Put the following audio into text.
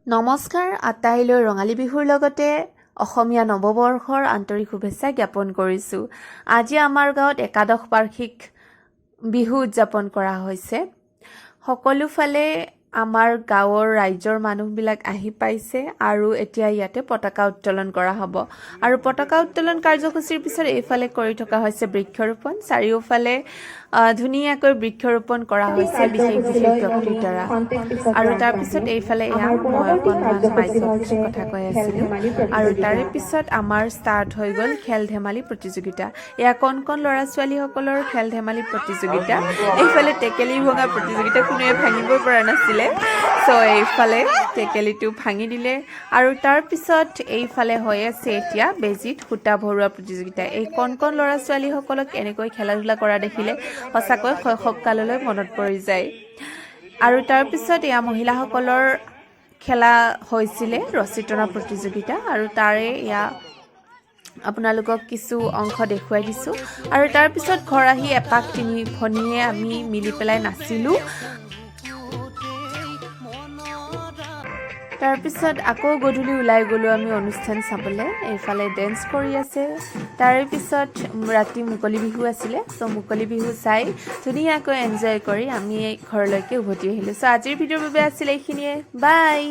নমস্কাৰ আটাইলৈ ৰঙালী বিহুৰ লগতে অসমীয়া নৱবৰ্ষৰ আন্তৰিক শুভেচ্ছা জ্ঞাপন কৰিছোঁ। আজি আমাৰ গাঁৱত একাদশ বাৰ্ষিক বিহু উদযাপন কৰা হৈছে। সকলোফালে আমাৰ গাঁৱৰ ৰাইজৰ মানুহবিলাক আহি পাইছে আৰু এতিয়া ইয়াতে পতাকা উত্তোলন কৰা হ'ব। আৰু পতাকা উত্তোলন কাৰ্যসূচীৰ পিছত এইফালে কৰি থকা হৈছে বৃক্ষৰোপণ। চাৰিওফালে ধুনীয়াকৈ বৃক্ষৰোপণ কৰা হৈছে বিশেষ বিশেষ ব্যক্তিৰ দ্বাৰা। আৰু তাৰপিছত এইফালে এয়া মই অকণমান মাইকত কথা কৈ আছিলোঁ। আৰু তাৰে পিছত আমাৰ ষ্টাৰ্ট হৈ গ'ল খেল ধেমালি প্ৰতিযোগিতা। এয়া কণ কণ ল'ৰা ছোৱালীসকলৰ খেল ধেমালি প্ৰতিযোগিতা। এইফালে টেকেলি ভঙা প্ৰতিযোগিতা কোনোৱে ভাঙিবই পৰা নাছিলে। এইফালে টেকেলিটো ভাঙি দিলে আৰু তাৰপিছত এইফালে হৈ আছে এতিয়া বেজীত সূতা ভৰোৱা প্ৰতিযোগিতা। এই কণ কণ ল'ৰা ছোৱালীসকলক এনেকৈ খেলা ধূলা কৰা দেখিলে সঁচাকৈ শৈশৱকাললৈ মনত পৰি যায়। আৰু তাৰপিছত এয়া মহিলাসকলৰ খেলা হৈছিলে ৰছী টনা প্ৰতিযোগিতা আৰু তাৰে এয়া আপোনালোকক কিছু অংশ দেখুৱাই দিছোঁ। আৰু তাৰপিছত ঘৰ আহি এপাক তিনি ভনীয়ে আমি মিলি পেলাই নাচিলোঁ। তাৰপিছত আকৌ গধূলি ওলাই গ'লোঁ আমি অনুষ্ঠান চাবলৈ। এইফালে ডেন্স কৰি আছে। তাৰে পিছত ৰাতি মুকলি বিহু আছিলে। মুকলি বিহু চাই ধুনীয়াকৈ এনজয় কৰি আমি ঘৰলৈকে উভতি আহিলোঁ। আজিৰ ভিডিঅ'ৰ বাবে আছিলে এইখিনিয়ে। বাই।